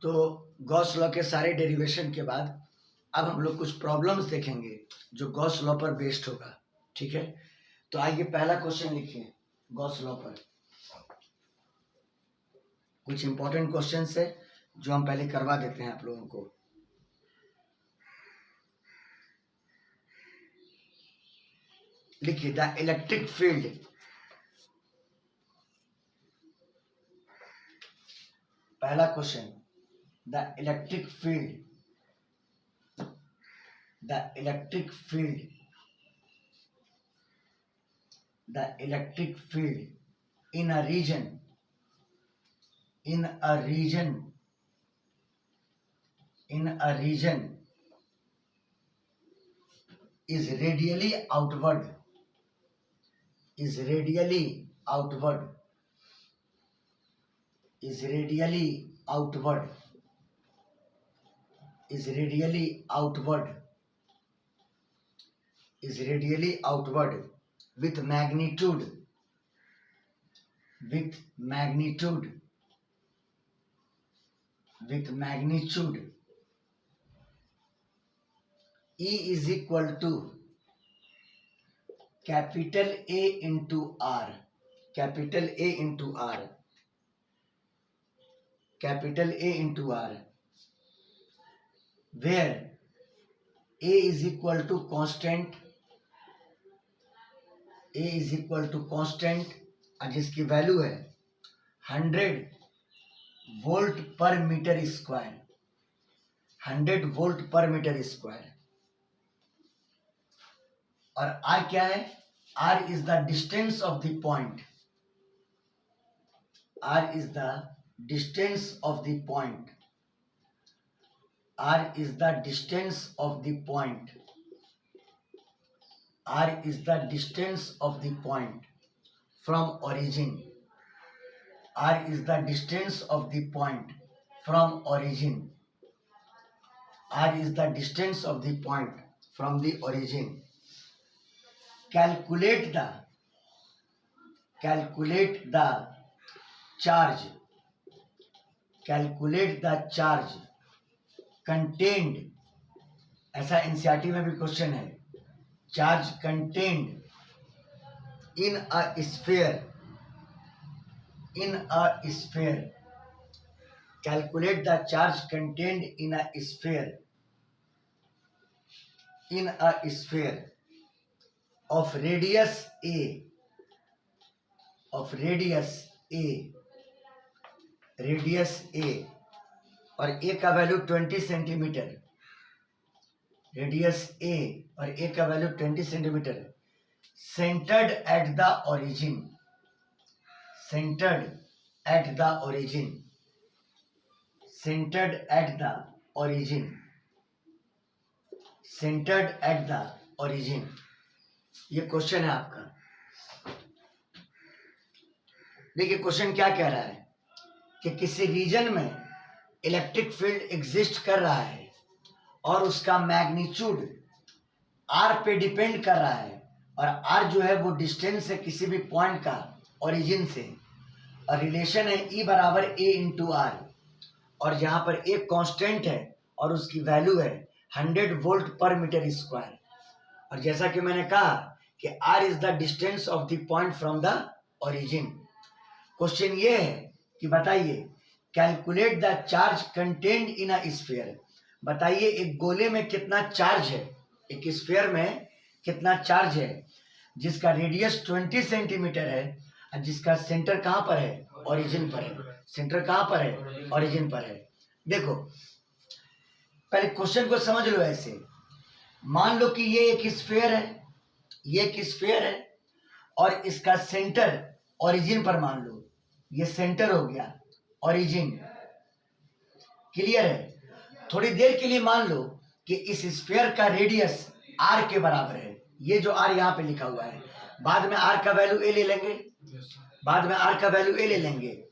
तो Gauss law के सारे डेरिवेशन के बाद अब हम लोग कुछ प्रॉब्लम्स देखेंगे जो गॉस लॉ पर बेस्ड होगा। ठीक है, तो आइए पहला क्वेश्चन लिखिए गॉस लॉ पर। कुछ इंपॉर्टेंट क्वेश्चंस है जो हम पहले करवा देते हैं आप लोगों को। लिखिए द इलेक्ट्रिक फील्ड पहला question, the electric field in a region is radially outward with magnitude E is equal to capital A into R, where A is equal to constant और जिसकी वैल्यू है 100 वोल्ट पर metre square, और R क्या है? R is the distance of the point. From origin. Calculate the charge contained, ऐसा NCERT में भी क्वेश्चन है, charge contained in a sphere. Calculate the charge contained in a sphere of radius A, और A का value 20 centimetre, radius A और A का value 20 centimetre, centered at the origin. ये question है आपका। देखिए क्वेश्चन क्या कह रहा है कि किसी रीजन में इलेक्ट्रिक फील्ड एग्जिस्ट कर रहा है और उसका मैग्नीट्यूड R पे डिपेंड कर रहा है, और R जो है वो डिस्टेंस है किसी भी पॉइंट का ओरिजिन से, और रिलेशन है E बराबर A इंटू R, और जहाँ पर A कांस्टेंट है और उसकी वैल्यू है 100 वोल्ट पर मीटर स्क्वायर। और जैसा कि मैंने कहा कि R is the distance of the point from the origin. Question ये है कि बताइए calculate the charge contained in a sphere. बताइए एक गोले में कितना चार्ज है, एक स्फीयर में कितना चार्ज है जिसका रेडियस 20 सेंटीमीटर है और जिसका सेंटर कहाँ पर है? ओरिजिन पर है। सेंटर कहाँ पर है? ओरिजिन पर है। देखो पहले क्वेश्चन को समझ लो ऐसे, मान लो कि ये एक स्फीयर है, और इसका सेंटर ओरिजिन पर, मान लो ये सेंटर हो गया, ओरिजिन। क्लियर है? थोड़ी देर के लिए मान लो कि इस स्फीयर का रेडियस R के बराबर है, ये जो R यहाँ पे लिखा हुआ है, बाद में R का वैल्यू A ले लेंगे,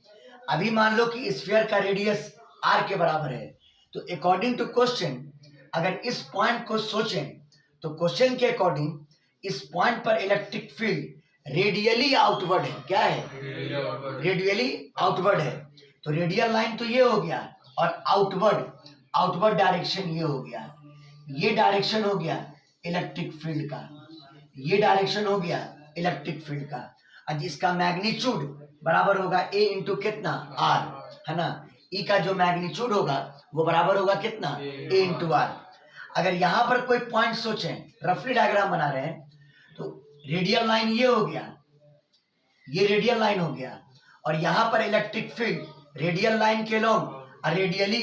अभी मान लो कि स्फीयर का रेडियस R के बराबर है। तो अकॉर्डिंग टू क्वेश्चन अगर इस पॉइंट को सोचें तो क्वेश्चन के अकॉर्डिंग इस पॉइंट पर इलेक्ट्रिक फील्ड रेडियली आउटवर्ड है। क्या है? रेडियली आउटवर्ड है। तो रेडियल लाइन तो ये हो गया, और आउटवर्ड डायरेक्शन ये हो गया, ये डायरेक्शन हो गया इलेक्ट्रिक फील्ड का, ये डायरेक्शन हो गया इलेक्ट्रिक फील्ड का। आज इसका मैग्नीट्यूड बराबर होगा ए इंटू कितना आर, है ना। ई का जो मैग्नीट्यूड होगा वो बराबर होगा कितना ए इंटू आर। अगर यहां पर कोई पॉइंट सोचें, रफली डायग्राम बना रहे हैं, तो रेडियल लाइन ये हो गया, ये रेडियल लाइन हो गया, और यहां पर इलेक्ट्रिक फील्ड रेडियल लाइन के लॉन्ग रेडियली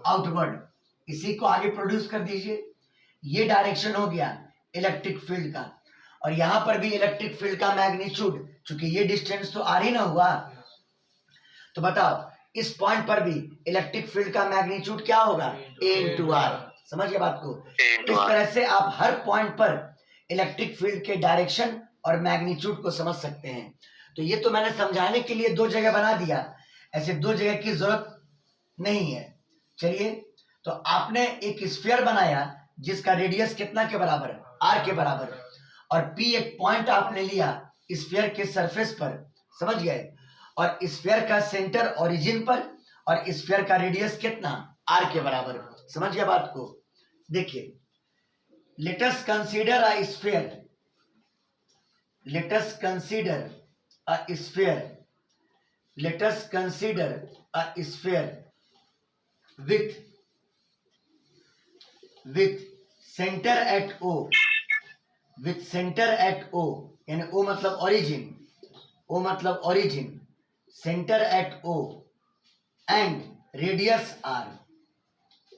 आउटवर्ड, इसी को आगे प्रोड्यूस कर दीजिए। ये डायरेक्शन हो गया इलेक्ट्रिक फील्ड का, और यहां पर भी इलेक्ट्रिक फील्ड का मैग्नीट्यूड, चूंकि ये डिस्टेंस तो आर ही ना हुआ, तो बताओ इस पॉइंट पर भी इलेक्ट्रिक फील्ड का मैग्नीट्यूड क्या होगा ए इंटू आर। समझ गए बात को। इस तरह से आप हर पॉइंट पर इलेक्ट्रिक फील्ड के डायरेक्शन और मैग्नीट्यूड को समझ सकते हैं। तो ये तो मैंने समझाने के लिए दो जगह बना दिया, ऐसे दो जगह की जरूरत नहीं है। चलिए, तो आपने एक स्फीयर बनाया जिसका रेडियस कितना के बराबर, आर के बराबर, और पी एक पॉइंट आपने लिया स्फीयर के सरफेस पर, समझ गए, और स्फीयर का सेंटर ओरिजिन पर, और स्फीयर का रेडियस कितना आर के बराबर। समझ गया बात को। देखिए, let us consider a sphere, let us consider a sphere, let us consider a sphere with center at O, with center at O, यानी O मतलब origin, O मतलब origin, center at O and radius R,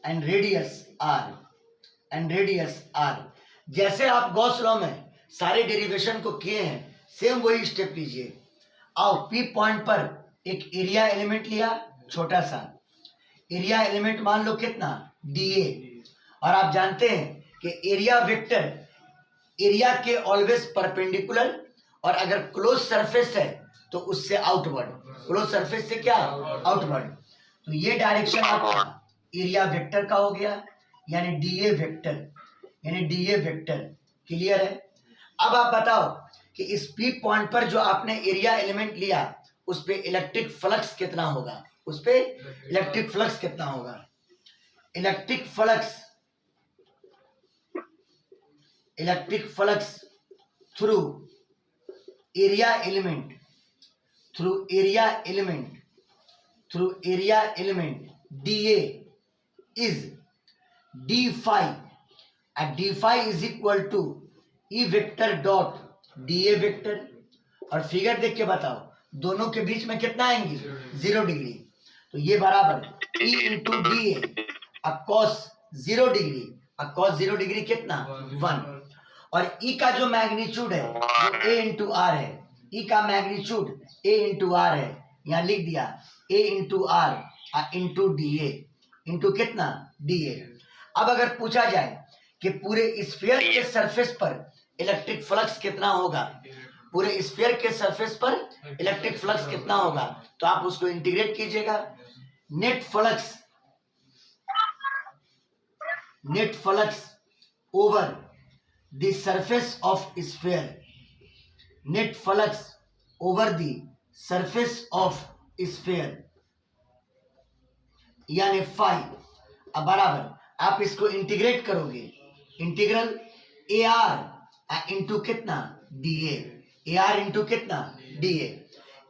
and radius R, and radius R। जैसे आप Gauss law में सारे derivation को किए हैं, सेम वही स्टेप लीजिए। आओ, पी पॉइंट पर एक एरिया एलिमेंट लिया, छोटा सा एरिया एलिमेंट, मान लो कितना डीए, और आप जानते हैं कि एरिया वेक्टर एरिया के ऑलवेज परपेंडिकुलर, और अगर क्लोज सरफेस है तो उससे आउटवर्ड, क्लोज सरफेस से क्या आउटवर्ड। तो ये डायरेक्शन आपका एरिया वेक्टर का हो गया, यानी डीए वेक्टर, यानी डीए वेक्टर। क्लियर है। अब आप बताओ कि इस पी पॉइंट पर जो आपने एरिया एलिमेंट लिया उस पे इलेक्ट्रिक फ्लक्स कितना होगा, उस पे इलेक्ट्रिक फ्लक्स कितना होगा। Electric flux through area element d a is d phi, d phi is equal to E vector dot d a vector. और फिगर देख के बताओ दोनों के बीच में कितना एंगल 0 डिग्री, तो ये बराबर ई इंटू डी ए कॉस 0 डिग्री, कॉस 0 डिग्री कितना 1, और ई का जो मैग्नीट्यूड है वो ए इंटू आर है, ई का मैग्नीट्यूड ए इंटू आर है, यहाँ लिख दिया A into R into D A, into कितना डी ए। अब अगर पूछा जाए कि पूरे स्फीयर के सरफेस पर इलेक्ट्रिक फ्लक्स कितना होगा, पूरे स्फीयर के सरफेस पर इलेक्ट्रिक फ्लक्स कितना होगा, तो आप उसको इंटीग्रेट कीजिएगा। Net flux over the surface of sphere, net flux over the surface of sphere, यानी फाई। अब बराबर आप इसको इंटीग्रेट करोगे, इंटीग्रल ए आर इंटू कितना डी ए आर इंटू कितना डी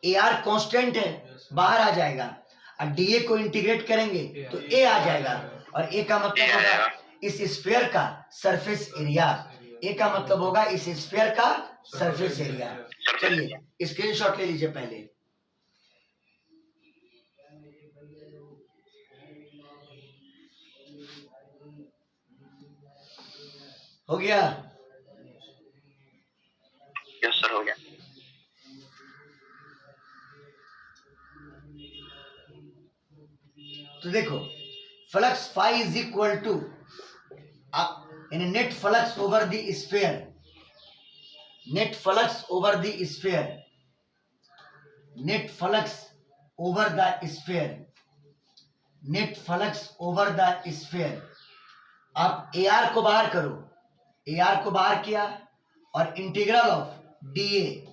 ए आर कॉन्स्टेंट है, बाहर आ जाएगा, और डी ए को इंटीग्रेट करेंगे तो ए आ जाएगा, और ए का मतलब होगा इस स्फीयर का सरफेस एरिया, ए का मतलब होगा इस स्फीयर का सरफेस एरिया। चलिए स्क्रीनशॉट ले लीजिए पहले। हो गया? यस सर, हो गया। तो देखो, flux phi is equal to net flux over the sphere, net flux over the sphere, net flux over the sphere, net flux over the sphere. आप ए आर को बाहर करो, ए आर को बाहर किया, और इंटीग्रल ऑफ डी ए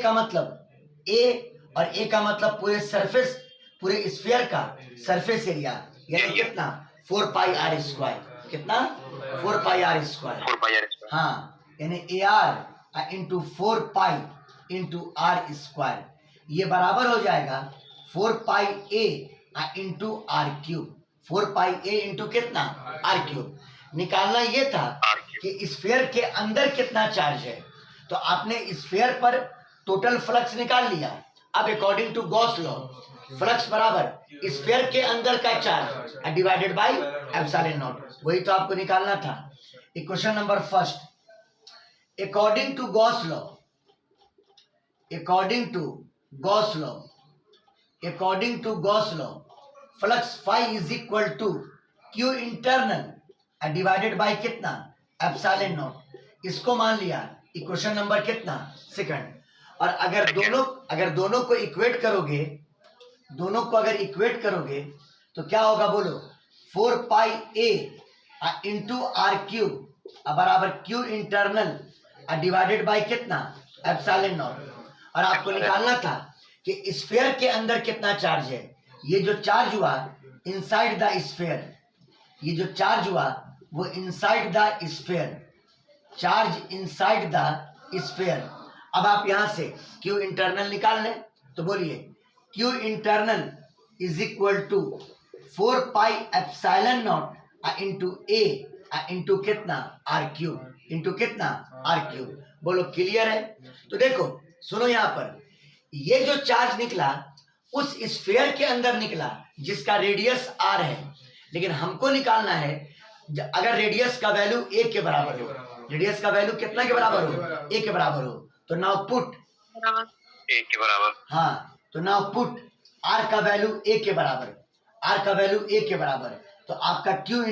का मतलब ए और ए का मतलब पूरे सरफेस, पूरे स्फीयर का सरफेस एरिया, यानी कितना 4 पाई आर स्क्वायर, कितना 4 पाई आर स्क्वायर, हाँ, यानी A R into 4 pi into R square, ये बराबर हो जाएगा 4 pi A into R cube, 4 pi A into कितना आर क्यूब। निकालना ये था कि स्फीयर के अंदर कितना चार्ज है, तो आपने स्फीयर पर टोटल फ्लक्स निकाल लिया। अब according to Gauss law flux बराबर स्फीयर के अंदर का charge divided by epsilon naught, वही तो आपको निकालना था। Equation number first, according to Gauss law, according to Gauss law, according to Gauss law flux phi is equal to Q internal divided by कितना एप्सिलॉन नॉट, इसको मान लिया equation number कितना सेकंड। और अगर दोनों को इक्वेट करोगे, दोनों को अगर इक्वेट करोगे तो क्या होगा बोलो, 4 pi A into R cube बराबर क्यू इंटरनल डिवाइडेड बाय कितना एप्सिलॉन नॉट। और आपको निकालना था कि स्फीयर के अंदर कितना चार्ज है, ये जो चार्ज हुआ इनसाइड द स्फीयर, ये जो चार्ज हुआ वो inside the sphere, charge inside the sphere. अब आप यहां से क्यू इंटरनल निकाल लें तो बोलिए Q internal is equal to 4 pi epsilon naught into A into कितना आर क्यूब, इंटू कितना आर क्यूब। बोलो क्लियर है। तो देखो सुनो, यहां पर ये जो चार्ज निकला उस स्फीयर के अंदर निकला जिसका रेडियस आर है, लेकिन हमको निकालना है अगर रेडियस का वैल्यू ए के बराबर हो, रेडियस का वैल्यू कितना के बराबर हो, ए के बराबर हो, तो नाउ पुट ए के बराबर, हाँ, तो नाउ पुट आर का वैल्यू ए के बराबर, आर का वैल्यू ए के बराबर, तो आपका क्यू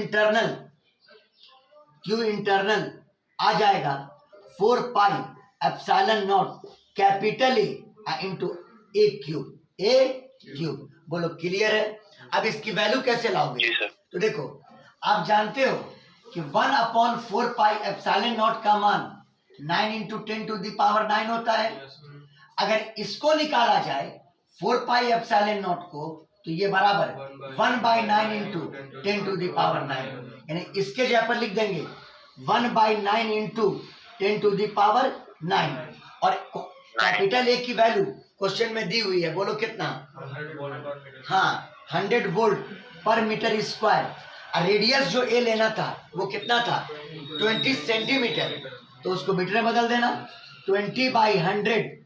इंटरनल आ जाएगा 4 pi epsilon not capital A into A cube. बोलो क्लियर है। अब इसकी वैल्यू कैसे लाओगे, तो देखो आप जानते हो कि 1/4 पाई एप्सिलॉन नॉट का मान 9 इंटू 10 टू द पावर 9 होता है। अगर इसको निकाला जाए 4 पाई एप्सिलॉन नॉट को, तो ये बराबर 1/9 इंटू 10 टू द पावर 9, यानी इसके जगह पर लिख देंगे 1/9 इंटू 10 टू द पावर 9। और कैपिटल ए की वैल्यू क्वेश्चन में दी हुई है, बोलो कितना, हाँ 100 वोल्ट पर मीटर स्क्वायर। रेडियस जो ए लेना था वो कितना था 20 सेंटीमीटर, तो उसको मीटर में बदल देना, 20/100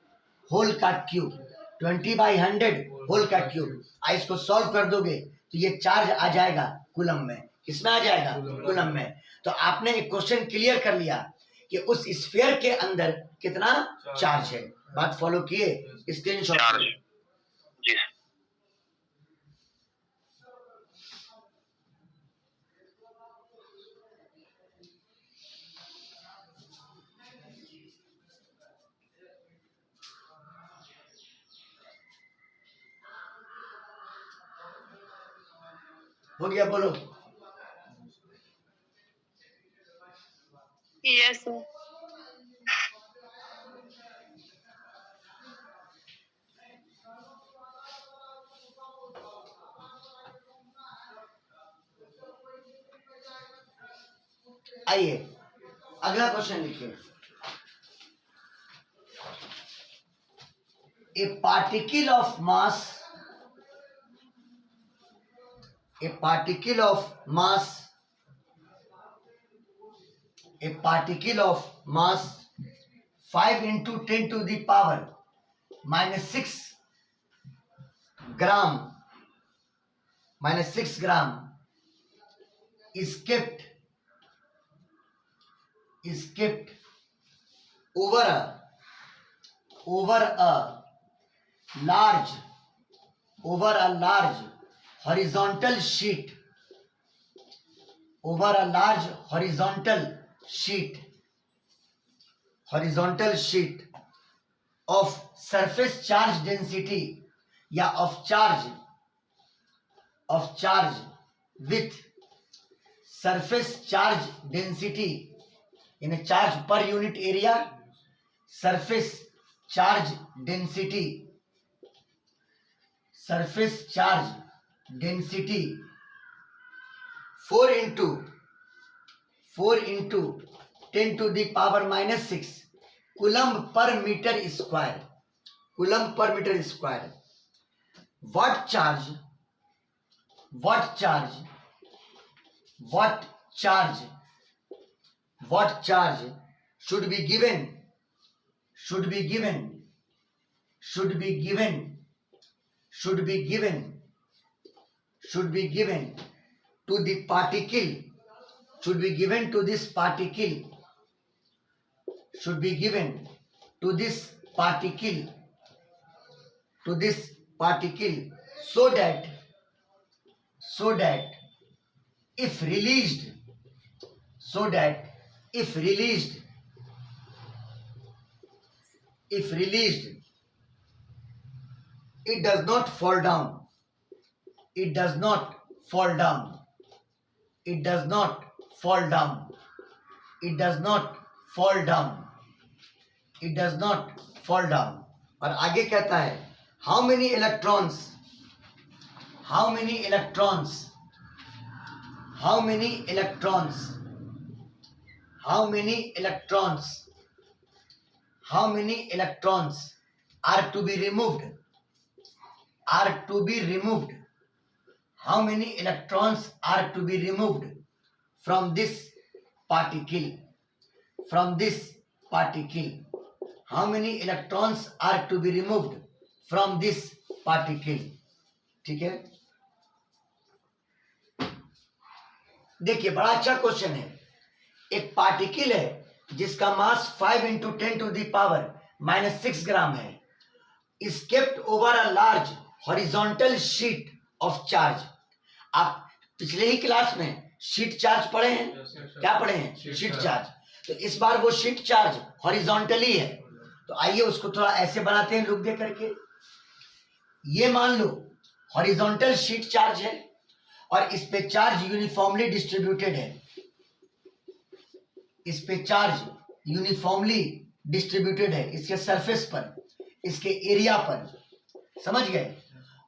होल का क्यूब, 20/100 होल का क्यूब। इसको सॉल्व कर दोगे तो ये चार्ज आ जाएगा कूलम में, किसमें आ जाएगा कूलम में। तो आपने एक क्वेश्चन क्लियर कर लिया कि उस स्फीयर के अंदर कितना चार्ज है। बात फॉलो किए, स्क्रीनशॉट जी हो गया, बोलो यस सर। आइए अगला क्वेश्चन लिखिए। ए particle of mass, a particle of mass 5 into 10 to the power -6 gram is kept over a large horizontal sheet, of surface charge density या of charge with surface charge density यानी charge per unit area, surface charge density surface charge density 4 into 10 to the power minus 6 coulomb per meter square. Coulomb per meter square. What charge should be given to the particle, should be given to this particle so that if released it does not fall down. और आगे कहता है how many electrons are to be removed? How many electrons are to be removed from this particle? How many electrons are to be removed from this particle? ठीक है, देखिए बड़ा अच्छा question है. एक पार्टिकल है जिसका मास 5 into 10 to the power minus 6 ग्राम है, is kept over a large horizontal sheet of charge. आप पिछले ही क्लास में शीट चार्ज पढ़े हैं. क्या पढ़े हैं? Sheet charge. तो इस बार वो शीट चार्ज हॉरिजॉन्टली है. तो आइए उसको थोड़ा ऐसे बनाते हैं, रुक दे करके. ये मान लो हॉरिजॉन्टल शीट चार्ज है और इस पे चार्ज यूनिफॉर्मली डिस्ट्रीब्यूटेड है. इसके सरफेस पर, इसके एरिया पर. समझ गए?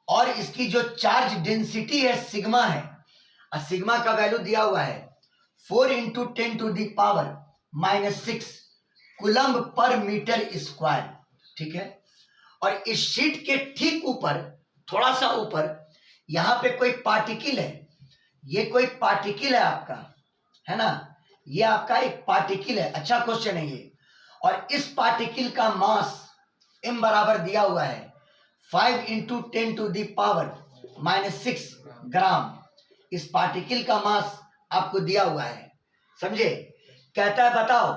और इसकी जो चार्ज डेंसिटी है सिग्मा है, और सिग्मा का वैल्यू दिया हुआ है 4 into 10 to the power minus 6 coulomb पर मीटर स्क्वायर. ठीक है, और इस शीट के ठीक ऊपर, थोड़ा सा ऊपर, यहां पे कोई पार्टिकल है. ये कोई पार्टिकल है आपका, है ना? ये आपका एक पार्टिकल है. अच्छा क्वेश्चन है ये. और इस पार्टिकल का मास m बराबर दिया हुआ है 5 into 10 to the power minus 6 ग्राम. इस पार्टिकल का मास आपको दिया हुआ है. समझे? कहता है बताओ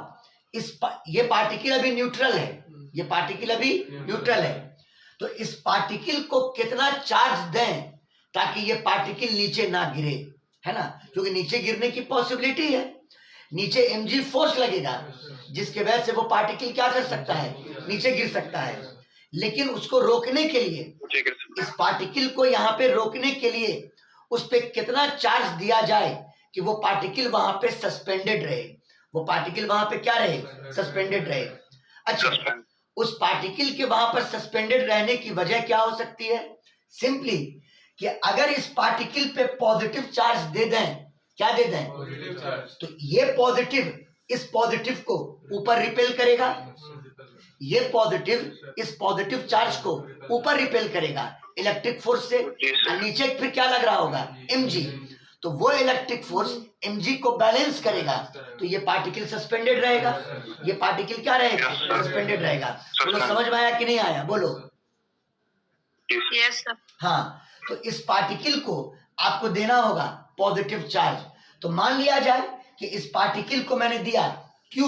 ये पार्टिकल अभी न्यूट्रल है. तो इस पार्टिकल को कितना चार्ज दें ताकि ये पार्टिकल नीचे ना गिरे, है ना? क्योंकि नीचे गिरने की पॉसिबिलिटी है. नीचे mg फोर्स लगेगा जिसके वजह से वो पार्टिकल क्या कर सकता है? नीचे गिर सकता है. लेकिन उसको रोकने के लिए, इस पार्टिकल को यहाँ पे रोकने के लिए उस पे कितना चार्ज दिया जाए कि वो पार्टिकल वहां पे सस्पेंडेड रहे. वो पार्टिकल वहां पे क्या रहे? सस्पेंडेड रहे. अच्छा, उस पार्टिकल के वहां पर सस्पेंडेड रहने की वजह क्या हो सकती है? सिंपली कि अगर इस पार्टिकल पे पॉजिटिव चार्ज दे दें, क्या दे दें? तो ये पॉजिटिव इस पॉजिटिव को ऊपर रिपेल करेगा, ये पॉजिटिव इस पॉजिटिव चार्ज को ऊपर रिपेल करेगा इलेक्ट्रिक फोर्स से. नीचे फिर क्या लग रहा होगा? mg. तो वो इलेक्ट्रिक फोर्स mg को बैलेंस करेगा, तो ये पार्टिकल सस्पेंडेड रहेगा. ये पार्टिकल क्या रहेगा? सस्पेंडेड रहेगा. बोलो समझ में आया कि नहीं आया? बोलो. Yes sir. हाँ, तो इस पार्टिकल को आपको देना होगा पॉजिटिव चार्ज. तो मान लिया जाए कि इस पार्टिकल को मैंने दिया Q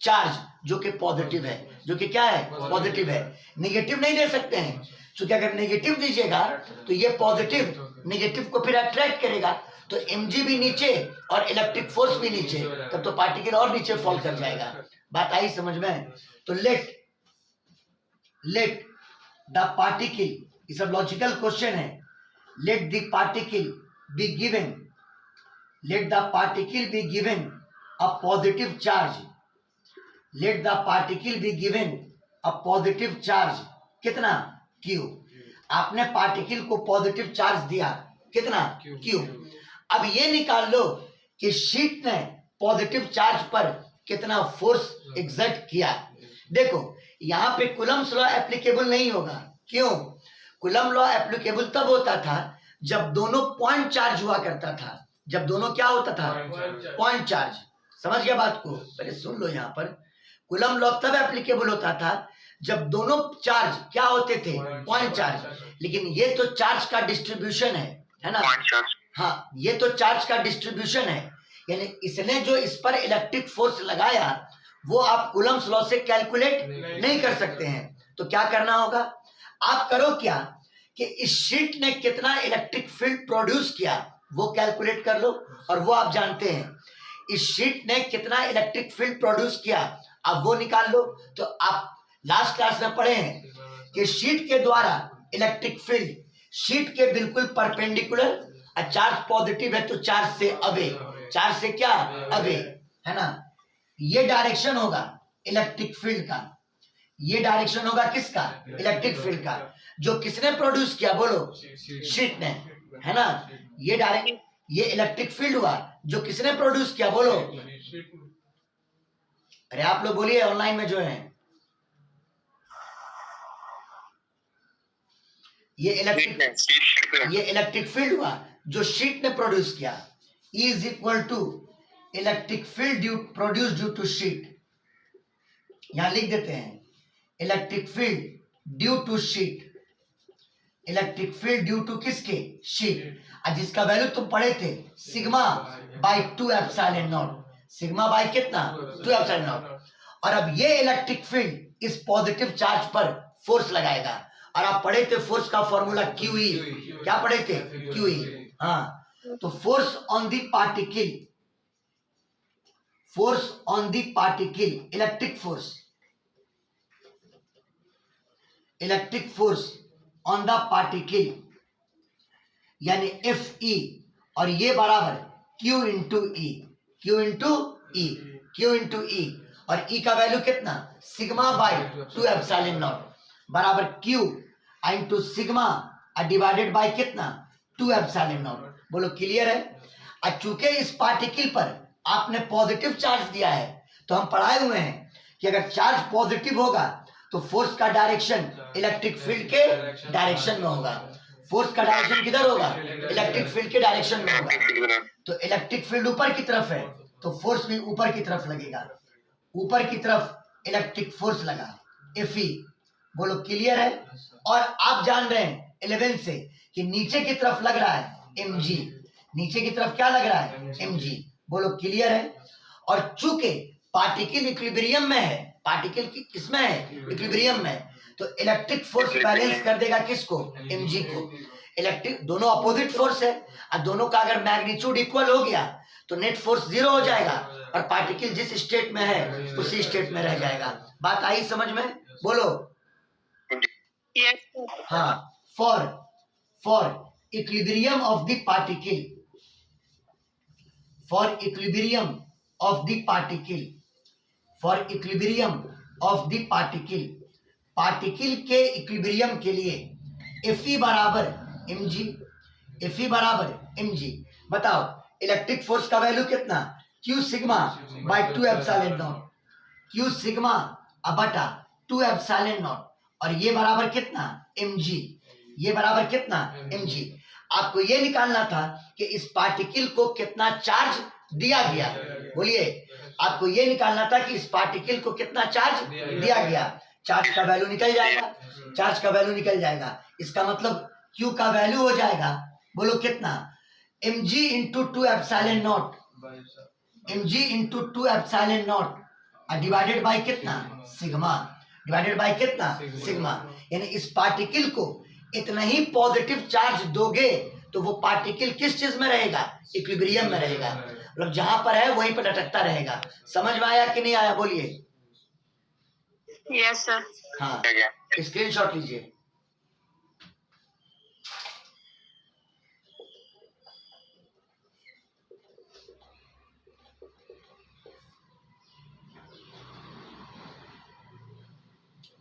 चार्ज, जो कि पॉजिटिव है, जो कि क्या है? पॉजिटिव है. नेगेटिव नहीं दे सकते हैं, क्योंकि अगर नेगेटिव दीजिएगा तो ये पॉजिटिव नेगेटिव को फिर अट्रैक्ट करेगा, तो mg भी नीचे और इलेक्ट्रिक फोर्स भी नीचे, तब तो पार्टिकल और नीचे फॉल कर जाएगा. बात आई समझ में? तो लेट द पार्टिकल, ये सब लॉजिकल क्वेश्चन है. Let the particle be given a positive charge. Let the particle be given a positive charge. कितना? Q. आपने पार्टिकल को पॉजिटिव चार्ज दिया, कितना, क्यू। अब ये निकाल लो कि शीट ने पॉजिटिव चार्ज पर कितना फोर्स एग्जर्ट किया। देखो यहाँ पे कूलम्ब्स लॉ एप्लीकेबल नहीं होगा। क्यों? कूलम्ब लॉ एप्लीकेबल तब होता था जब दोनों पॉइंट चार्ज हुआ करता था। जब दोनों क्या होता था? Point charge. समझ गया बात को? पहले सुन लो, यहाँ पर कूलम्ब लॉ तब एप्लीकेबल होता था जब दोनों चार्ज क्या होते थे? Point charge. लेकिन ये तो चार्ज का डिस्ट्रीब्यूशन है ना? हाँ, ये तो चार्ज का डिस्ट्रीब्यूशन है, यानी इसने जो इस पर इलेक्ट्रिक फोर्स लगाया वो आप कूलम्ब्स लॉ से कैलकुलेट नहीं कर सकते हैं। तो क्या करना होगा? आप करो क्या कि इस शीट ने कितना इलेक्ट्रिक फील्ड प्रोड्यूस किया वो कैलकुलेट कर लो, और वो आप जानते हैं इस शीट ने कितना इलेक्ट्रिक फील्ड प्रोड्यूस किया, आप वो निकाल लो। तो आप लास्ट क्लास में पढ़े हैं कि शीट के द्वारा इलेक्ट्रिक फील्ड शीट के बिल्कुल परपेंडिकुलर, चार्ज पॉजिटिव है तो चार्ज से अवे, चार्ज से क्या? अवे, है ना? ये डायरेक्शन होगा इलेक्ट्रिक फील्ड का। ये डायरेक्शन होगा किसका? इलेक्ट्रिक फील्ड का। जो किसने प्रोड्यूस किया? बोलो, शीट ने, है ना? ये डायरेक्ट, ये इलेक्ट्रिक फील्ड हुआ जो किसने प्रोड्यूस किया? बोलो। अरे आप लोग बोलिए ऑनलाइन में जो है। ये इलेक्ट्रिक फील्ड हुआ जो शीट ने प्रोड्यूस किया। E is equal to electric field produce due to sheet. यहां लिख देते हैं electric field due to sheet. Electric field due to किसके? शीट। जिसका वैल्यू तुम पढ़े थे sigma by 2 epsilon naught. Sigma by कितना? 2 एप्सिलॉन नॉट। और अब ये इलेक्ट्रिक फील्ड इस पॉजिटिव चार्ज पर फोर्स लगाएगा, और आप पढ़े थे फोर्स का फॉर्मूला QE। क्या पढ़े थे? QE। हाँ, तो force on the particle, force on the particle, electric force, electric force on the particle यानी FE, और ये बराबर Q इंटू ई, Q इंटू ई, Q इंटू ई, और E का वैल्यू कितना? सिग्मा बाई 2 एप्सिलॉन नॉट बराबर Q into sigma divided by कितना? 2 epsilon not. बोलो क्लियर है? और चूंकि इस पार्टिकल पर आपने पॉजिटिव चार्ज दिया है तो हम पढ़ाए हुए हैं कि अगर चार्ज पॉजिटिव होगा तो फोर्स का डायरेक्शन इलेक्ट्रिक फील्ड के डायरेक्शन में होगा। फोर्स का डायरेक्शन किधर होगा? इलेक्ट्रिक फील्ड के डायरेक्शन में होगा। तो इलेक्ट्रिक फील्ड ऊपर की तरफ है तो फोर्स भी ऊपर की तरफ लगेगा। ऊपर की तरफ इलेक्ट्रिक फोर्स लगा Fe। बोलो क्लियर है? और आप जान रहे हैं 11 से कि नीचे की तरफ लग रहा है mg। नीचे की तरफ क्या लग रहा है? mg। बोलो क्लियर है? और चूंकि पार्टिकल इक्विलिब्रियम में है, पार्टिकल की किसमें है? इक्विलिब्रियम में, तो इलेक्ट्रिक फोर्स बैलेंस कर देगा किसको? mg को। इलेक्ट्रिक दोनों अपोजिट फोर्स है, और दोनों का अगर मैग्नीट्यूड इक्वल हो गया तो नेट फोर्स 0 हो जाएगा, और पार्टिकल जिस स्टेट में है उसी स्टेट में रह जाएगा। बात आई समझ में? बोलो। हाँ, for equilibrium of the particle, for equilibrium of the particle, for equilibrium of the particle, particle के इक्विलिब्रियम के लिए Fe बराबर mg, Fe बराबर mg। बताओ इलेक्ट्रिक फोर्स का वैल्यू कितना? Q sigma by 2 epsilon not, Q sigma बटा 2 epsilon naught, और ये बराबर कितना? mg। ये बराबर कितना? mg। आपको ये निकालना था कि इस पार्टिकल को कितना चार्ज दिया गया। बोलिए, आपको ये निकालना था कि इस पार्टिकल को कितना चार्ज दिया गया। चार्ज का वैल्यू निकल जाएगा, चार्ज का वैल्यू निकल जाएगा। इसका मतलब Q का वैल्यू हो जाएगा, बोलो कितना? mg into 2 epsilon not, mg into 2 epsilon not divided by कितना? सिग्मा, डिवाइडेड बाई कितना? सिग्मा। यानी इस पार्टिकल को इतना ही पॉजिटिव चार्ज दोगे तो वो पार्टिकल किस चीज में रहेगा? इक्विलिब्रियम में रहेगा। मतलब जहां पर है वहीं पर लटकता रहेगा। समझ में आया कि नहीं आया? बोलिए। Yes sir. हाँ, स्क्रीनशॉट लीजिए।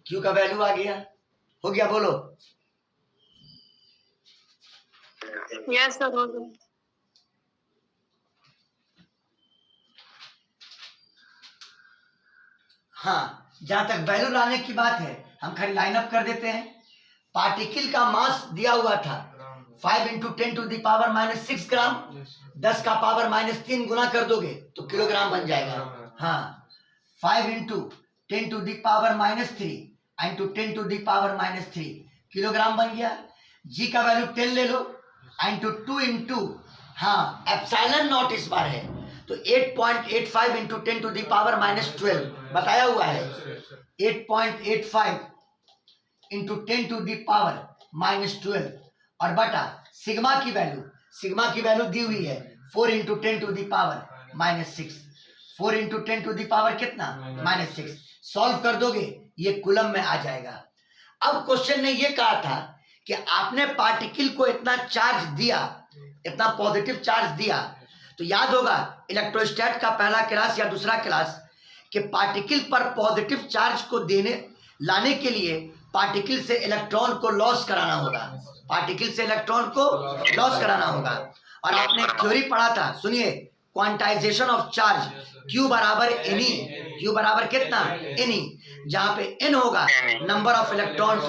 Q का वैल्यू आ गया, हो गया? बोलो यस सर हो गया। हाँ, जहां तक वैल्यू लाने की बात है हम खाली लाइन अप कर देते हैं। पार्टिकल का मास दिया हुआ था 5 इंटू 10 टू द पावर -6 ग्राम, 10 का पावर -3 गुना कर दोगे तो किलोग्राम बन जाएगा। हाँ, 5 into 10 to the power -3 into 10 to the power -3 kilogram बन गया। जी का वैल्यू 10 ले लो इंटू 2 इंटू हाँ एप्सिलॉन नॉट इस बार है तो 8.85 इंटू 10 टू द पावर -12 बताया हुआ है। 8.85 इंटू 10 टू द पावर -12 और बटा सिग्मा की वैल्यू दी हुई है 4 into 10 to the power -6। 4 into 10 to the power कितना -6। सॉल्व कर दोगे ये कूलम में आ जाएगा। अब क्वेश्चन ने ये कहा था कि आपने पार्टिकल को इतना चार्ज दिया, इतना पॉजिटिव चार्ज दिया, तो याद होगा इलेक्ट्रोस्टैट का पहला क्लास या दूसरा क्लास कि पार्टिकल पर पॉजिटिव चार्ज को लाने के लिए पार्टिकल से इलेक्ट्रॉन को लॉस कराना होगा। पार्टिकल से इलेक्ट्रॉन को लॉस कराना होगा। और आपने थ्योरी पढ़ा था, सुनिए, क्वांटाइजेशन ऑफ चार्ज Q बराबर Ne। Q बराबर कितना Ne, जहां पे N होगा नंबर ऑफ इलेक्ट्रॉन्स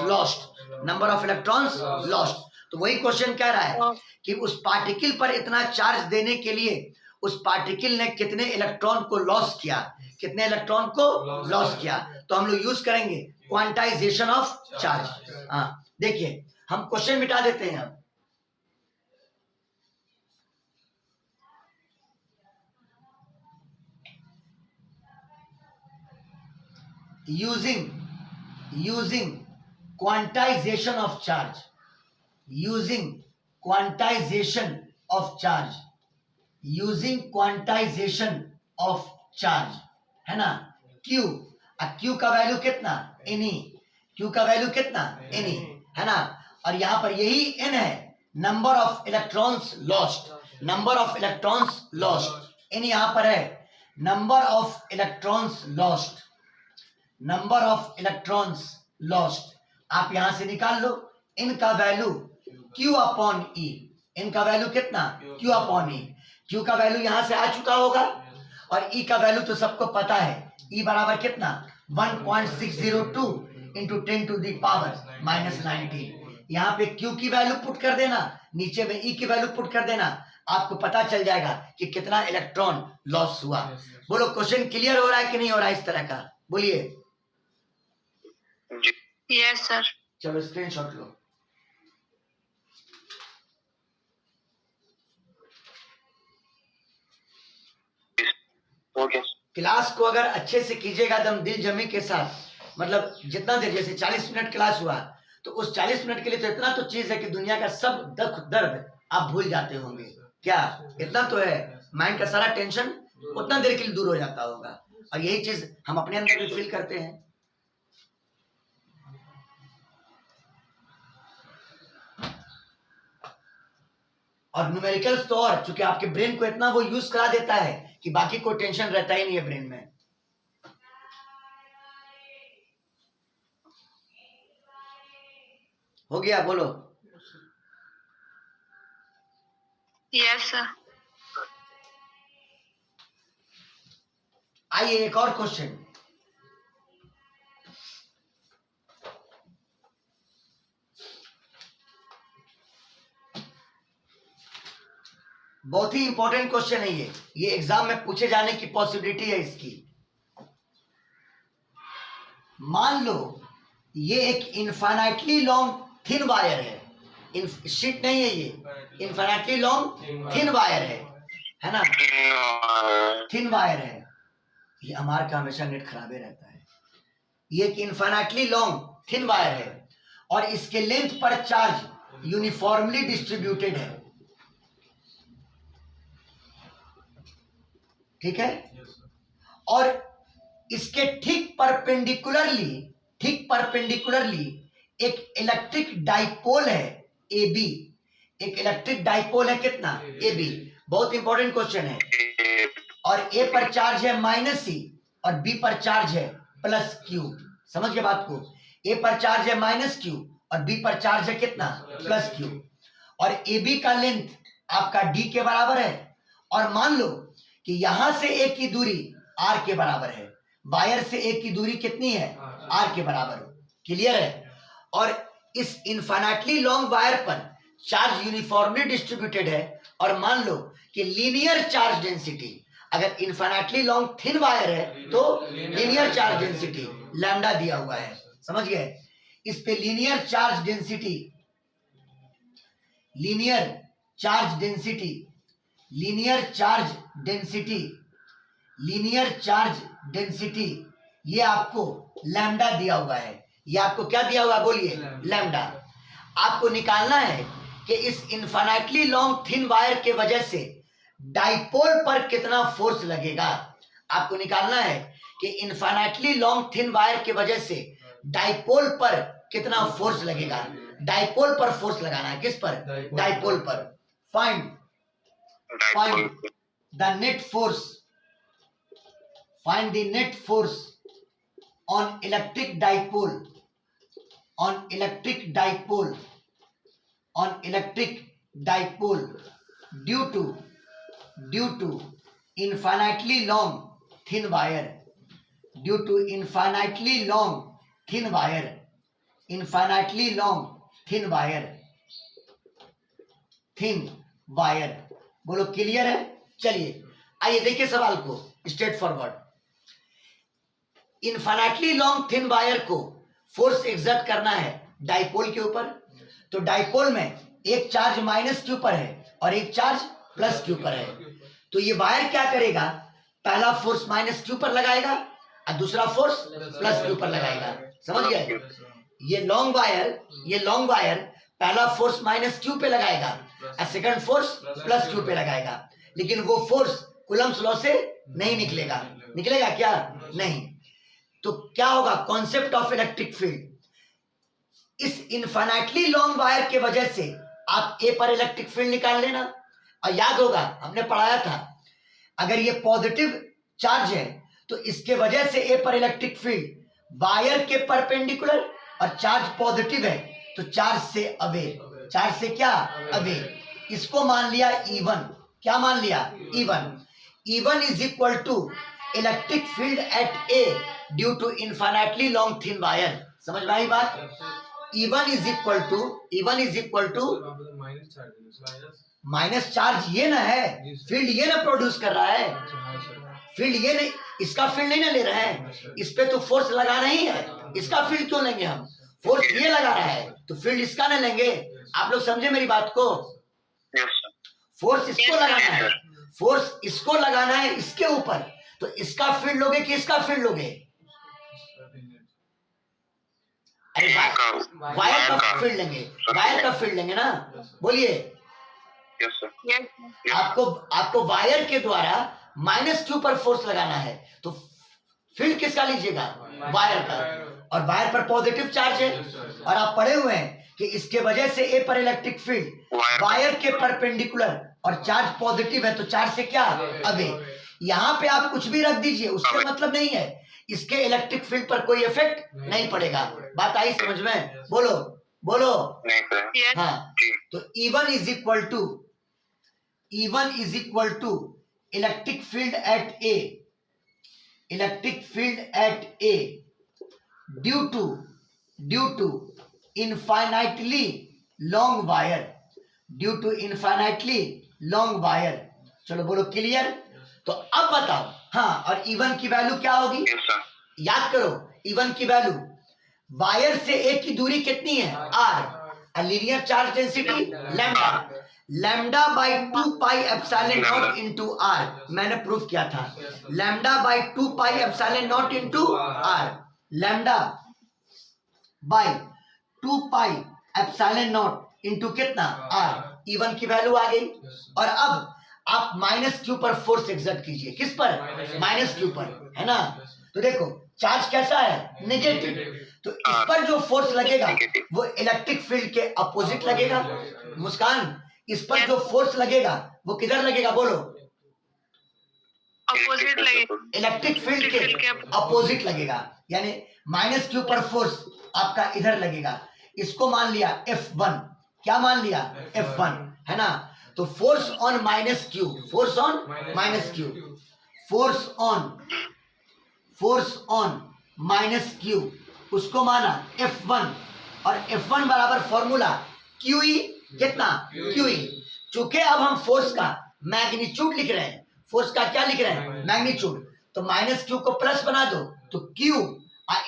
लॉस्ट। तो वही क्वेश्चन कह रहा है कि उस पार्टिकल पर इतना चार्ज देने के लिए उस पार्टिकल ने कितने इलेक्ट्रॉन को लॉस किया, तो हम लोग यूज करेंगे क्वांटाइजेशन ऑफ चार्ज। हाँ, देखिए हम क्वेश्चन मिटा देते हैं। अब using quantization of charge है ना। Q का वैल्यू कितना Ne, है ना। और यहां पर यही N है number of electrons lost. N यहां पर है नंबर ऑफ इलेक्ट्रॉन्स लॉस्ट। आप यहां से निकाल लो इनका वैल्यू Q अपॉन E। इनका वैल्यू कितना Q अपॉन E। Q का वैल्यू यहां से आ चुका होगा और E का वैल्यू तो सबको पता है। E बराबर कितना 1.602 इंटू 10 टू द पावर -19। यहाँ पे Q की वैल्यू पुट कर देना, नीचे में E की वैल्यू पुट कर देना, आपको पता चल जाएगा कि कितना इलेक्ट्रॉन लॉस हुआ। बोलो क्वेश्चन क्लियर हो रहा है कि नहीं हो रहा है इस तरह का, बोलिए। Yes sir. चलो स्क्रीनशॉट लो। ओके। क्लास को अगर अच्छे से कीजिएगा एकदम दिल जमी के साथ, मतलब जितना देर, जैसे 40 मिनट क्लास हुआ तो उस 40 मिनट के लिए तो इतना तो चीज है कि दुनिया का सब दुख दर्द आप भूल जाते होंगे। क्या इतना तो है, माइंड का सारा टेंशन उतना देर के लिए दूर हो जाता होगा। और यही चीज हम अपने अंदर भी फील करते हैं। और न्यूमेरिकल्स तो और चूंकि आपके ब्रेन को इतना वो यूज करा देता है कि बाकी कोई टेंशन रहता ही नहीं है ब्रेन में। हो गया, बोलो। Yes sir. आइए एक और क्वेश्चन। बहुत ही इंपॉर्टेंट क्वेश्चन है ये एग्जाम में पूछे जाने की पॉसिबिलिटी है इसकी। मान लो ये एक इनफाइनाइटली लॉन्ग थिन वायर है, शीट नहीं है, ये इनफाइनाइटली लॉन्ग थिन वायर है ना, थिन वायर है। ये हमारे का हमेशा नेट खराबे रहता है। ये एक इनफाइनाइटली लॉन्ग थिन वायर है और इसके लेंथ पर चार्ज यूनिफॉर्मली डिस्ट्रीब्यूटेड है, ठीक है। और इसके ठीक परपेंडिकुलरली एक इलेक्ट्रिक डाइपोल है AB। एक इलेक्ट्रिक डाइपोल है कितना AB। बहुत इंपॉर्टेंट क्वेश्चन है। और A पर चार्ज है -C और B पर चार्ज है +Q। समझ गए बात को। A पर चार्ज है -Q और B पर चार्ज है कितना +Q। और ए बी का लेंथ आपका डी के बराबर है, और मान लो कि यहां से ए की दूरी आर के बराबर है, वायर से ए की दूरी कितनी है, आर के बराबर। क्लियर है? और इस इनफाइनाइटली लॉन्ग वायर पर चार्ज यूनिफॉर्मली डिस्ट्रीब्यूटेड है, और मान लो कि लीनियर चार्ज डेंसिटी, अगर इनफाइनाइटली लॉन्ग थिन वायर है तो लीनियर चार्ज डेंसिटी लैम्डा दिया हुआ है, समझ गए? इस पे linear charge density, linear charge density, linear charge density, linear charge density, ये आपको लैम्डा दिया हुआ है। ये आपको क्या दिया हुआ, बोलिए? लैम्डा। आपको निकालना है कि इस इनफाइनाइटली लॉन्ग थिन वायर के वजह से डाइपोल पर कितना फोर्स लगेगा। आपको निकालना है कि इनफाइनाइटली लॉन्ग थिन वायर के वजह से डाइपोल पर कितना फोर्स लगेगा। डाइपोल पर फोर्स लगाना है, किस पर? डाइपोल पर। Find the net force, find the net force on electric dipole, on electric dipole, on electric dipole due to infinitely long thin wire, due to infinitely long thin wire, infinitely long thin wire, thin wire। बोलो clear है? चलिए आइए देखिए सवाल को straight forward. Infinitely long thin wire को force exert करना है डाइपोल के ऊपर, तो डाइपोल में एक चार्ज माइनस क्यू पर है और एक चार्ज प्लस क्यू पर है, तो ये वायर क्या करेगा, पहला फोर्स माइनस क्यू पर लगाएगा और दूसरा फोर्स प्लस क्यू पर लगाएगा। समझ गए? ये लॉन्ग वायर पहला फोर्स माइनस क्यू पे लगाएगा और सेकंड फोर्स प्लस क्यू पे लगाएगा, लेकिन वो फोर्स कूलम्ब्स लॉ से नहीं निकलेगा। निकलेगा क्या? नहीं। तो क्या होगा, कॉन्सेप्ट ऑफ इलेक्ट्रिक फील्ड, इस इनफाइनाइटली लॉन्ग वायर के वजह से आप ए पर इलेक्ट्रिक फील्ड निकाल लेना। और याद होगा हमने पढ़ाया था, अगर ये पॉजिटिव चार्ज है तो इसके वजह से ए पर इलेक्ट्रिक फील्ड वायर के परपेंडिकुलर, और चार्ज पॉजिटिव है तो चार्ज से अवे, चार्ज से क्या, अवे। इसको मान लिया E1, क्या मान लिया, E1 is equal to electric field at A due to infinitely long thin wire. समझ में आई बात? E1 इज इक्वल टू माइनस चार्ज ये ना है, फील्ड ये ना प्रोड्यूस कर रहा है, फील्ड ये नहीं, इसका फील्ड नहीं ना ले रहा है, इस पे तो फोर्स लगाना ही है, इसका फील्ड क्यों लेंगे हम, फोर्स ये लगा रहा है तो फील्ड इसका ना लेंगे। आप लोग समझे मेरी बात को? फोर्स इसको लगाना है, फोर्स इसको लगाना है इसके ऊपर, तो इसका फील्ड लोगे कि इसका फील्ड लोगे? अरे वायर का फील्ड लेंगे, वायर का फील्ड लेंगे ना, बोलिए। आपको वायर के द्वारा माइनस क्यू पर फोर्स लगाना है, तो फील्ड किसका लीजिएगा, वायर का, और वायर पर पॉजिटिव चार्ज है, और आप पढ़े हुए हैं कि इसके वजह से ए पर इलेक्ट्रिक फील्ड वायर के परपेंडिकुलर, और चार्ज पॉजिटिव है तो चार्ज से क्या, अवे। यहाँ पे आप कुछ भी रख दीजिए, उससे मतलब नहीं है, इसके इलेक्ट्रिक फील्ड पर कोई इफेक्ट नहीं पड़ेगा। बात आई समझ में? बोलो बोलो। हाँ, तो E1 is equal to electric field at A, electric field at A due to infinitely long wire, due to infinitely long wire. चलो बोलो क्लियर। तो अब बताओ, हाँ, और E1 की वैल्यू क्या होगी, याद करो। E1 की वैल्यू, वायर से ए की दूरी कितनी है, r, linear charge density lambda, lambda by 2 pi epsilon not into r, मैंने प्रूफ किया था, lambda by 2 pi epsilon not into r, lambda by 2 pi epsilon not into कितना, r। E1 की वैल्यू आ गई। और अब आप माइनस क्यू पर फोर्स एक्सर्ट कीजिए, किस पर, माइनस क्यू पर, है ना। तो देखो चार्ज कैसा है, नेगेटिव, तो इस पर जो फोर्स लगेगा वो इलेक्ट्रिक फील्ड के अपोजिट लगेगा। मुस्कान, इस पर जो फोर्स लगेगा वो किधर लगेगा, बोलो, अपोजिट लगेगा, इलेक्ट्रिक फील्ड के अपोजिट लगेगा, यानी माइनस क्यू पर फोर्स आपका इधर लगेगा। इसको मान लिया F1, क्या मान लिया, F1, है ना। तो force on minus Q, force on minus Q, force on minus Q, उसको माना F1, और F1 बराबर फॉर्मूला QE, कितना, QE। चूंकि अब हम फोर्स का मैग्नीट्यूड लिख रहे हैं, फोर्स का क्या लिख रहे हैं, मैग्नीट्यूड, तो माइनस क्यू को प्लस बना दो, तो Q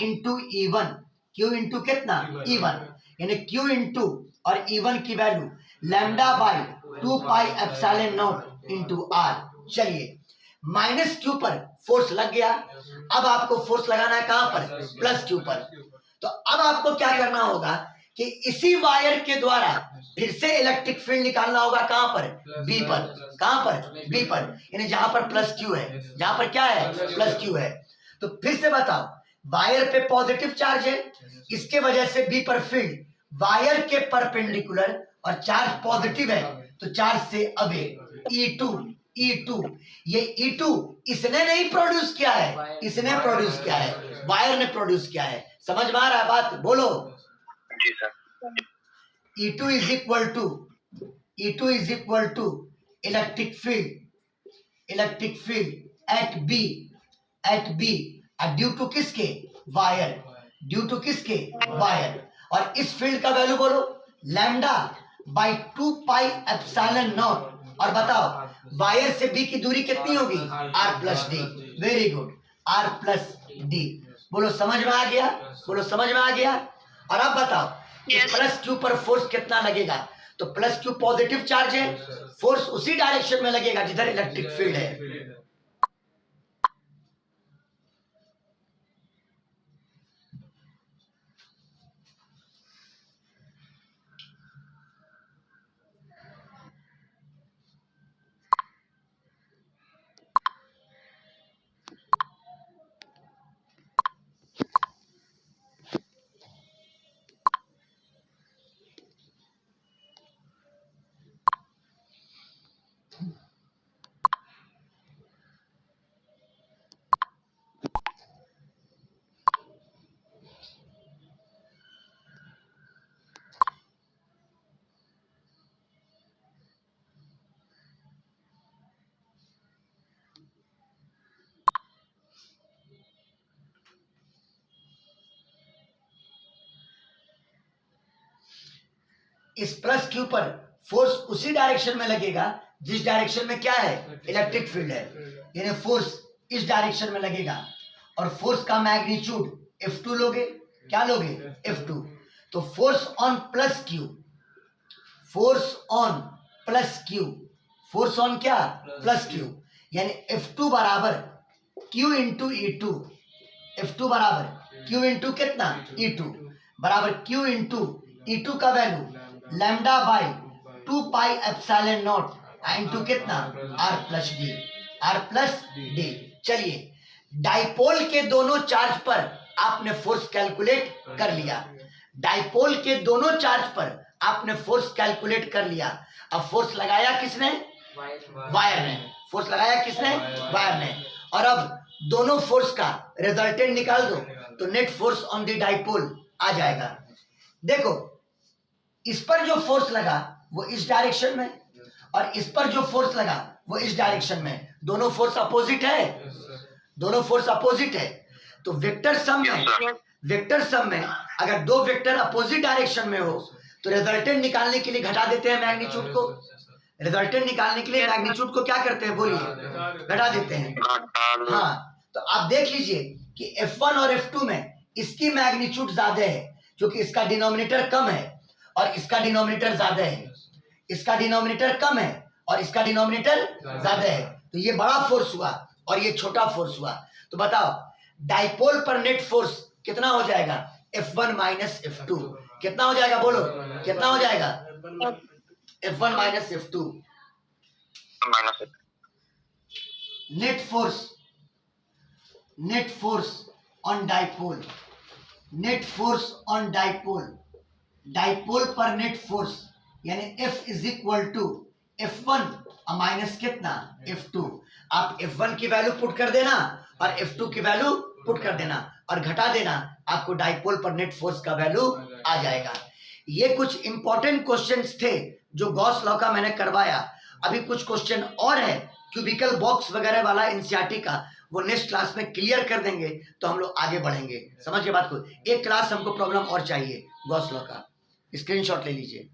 into E1, Q into कितना, E1, यानी Q इंटू और E1 की value lambda by 2 pi epsilon naught into R। चलिए, माइनस क्यू पर फोर्स लग गया, अब आपको फोर्स लगाना है कहां पर, प्लस क्यू पर। तो अब आपको क्या करना होगा कि इसी वायर के द्वारा फिर से इलेक्ट्रिक फील्ड निकालना होगा, कहां पर, बी पर, कहां पर, बी पर, यानी जहां पर प्लस क्यू है, जहां पर क्या है, प्लस क्यू है। तो फिर से बताओ, वायर पे पॉजिटिव चार्ज है, इसके वजह से बी पर फील्ड वायर के परपेंडिकुलर, और चार्ज पॉजिटिव है तो चार्ज से अवे, E2, ये E2 इसने नहीं प्रोड्यूस किया है, इसने प्रोड्यूस किया है, वायर ने प्रोड्यूस किया है। समझ में आ रहा है बात, बोलो। जी sir. E2 is equal to electric field at B due to किसके, वायर, ड्यू टू किसके, वायर। और इस फील्ड का वैल्यू बोलो lambda by 2 pi epsilon naught, और बताओ वायर से बी की दूरी कितनी होगी, R plus D. Very good, R plus D. बोलो समझ में आ गया, बोलो समझ में आ गया। और अब बताओ Yes. प्लस क्यू पर फोर्स कितना लगेगा, तो प्लस क्यू पॉजिटिव चार्ज है, फोर्स उसी डायरेक्शन में लगेगा जिधर इलेक्ट्रिक फील्ड है। इस प्लस क्यू पर फोर्स उसी डायरेक्शन में लगेगा जिस डायरेक्शन में क्या है, इलेक्ट्रिक फील्ड है, यानी फोर्स इस डायरेक्शन में लगेगा। और फोर्स का मैग्नीट्यूड F2 लोगे, क्या लोगे, F2। तो force on plus Q, force on plus Q, force on क्या, प्लस क्यू, यानी F2 बराबर Q इंटू E2, F2 बराबर Q इंटू कितना, E2, बराबर Q इंटू E2 का value lambda by 2 pi epsilon naught into कितना, R plus D, R plus D. चलिए, dipole के दोनों चार्ज पर आपने फोर्स कैलकुलेट कर लिया, डाइपोल के दोनों चार्ज पर आपने फोर्स कैलकुलेट कर लिया। अब फोर्स लगाया किसने, वायर ने, फोर्स लगाया किसने, वायर ने। और अब दोनों फोर्स का रिजल्टेंट निकाल दो, तो net force on the dipole आ जाएगा। देखो, इस पर जो फोर्स लगा वो इस डायरेक्शन में, और इस पर जो फोर्स लगा वो इस डायरेक्शन में, दोनों फोर्स अपोजिट है, दोनों फोर्स अपोजिट है। तो वेक्टर सम में अगर दो वेक्टर अपोजिट डायरेक्शन में हो तो रिजल्टेंट निकालने के लिए घटा देते हैं मैग्नीट्यूड को, रिजल्टेंट निकालने के लिए मैग्नीट्यूड को क्या करते हैं, बोलिए, घटा देते हैं। हाँ, तो आप देख लीजिए कि F1 और F2 में इसकी मैग्नीट्यूड ज्यादा है क्योंकि इसका डिनोमिनेटर कम है और इसका डिनोमिनेटर ज्यादा है, इसका डिनोमिनेटर कम है और इसका डिनोमिनेटर ज्यादा है। तो ये बड़ा फोर्स हुआ और ये छोटा फोर्स हुआ। तो बताओ डाइपोल पर नेट फोर्स कितना हो जाएगा, F1 माइनस F2, कितना हो जाएगा, बोलो कितना हो जाएगा, F1 minus F2। Net force on dipole, net force on dipole, dipole पर नेट फोर्स यानी F is equal to F1 minus कितना, F2। आप F1 की वैल्यू पुट कर देना और F2 की वैल्यू पुट कर देना और घटा देना, आपको डाइपोल पर नेट फोर्स का वैल्यू आ जाएगा। ये कुछ इंपॉर्टेंट क्वेश्चंस थे जो गॉस लॉ का मैंने करवाया। अभी कुछ क्वेश्चन और है क्यूबिकल बॉक्स वगैरह वाला एनसीईआरटी का, वो नेक्स्ट क्लास में क्लियर कर देंगे तो हम लोग आगे बढ़ेंगे। समझ के बात को, एक क्लास हमको प्रॉब्लम और चाहिए गॉस लॉ का, स्क्रीनशॉट ले लीजिए।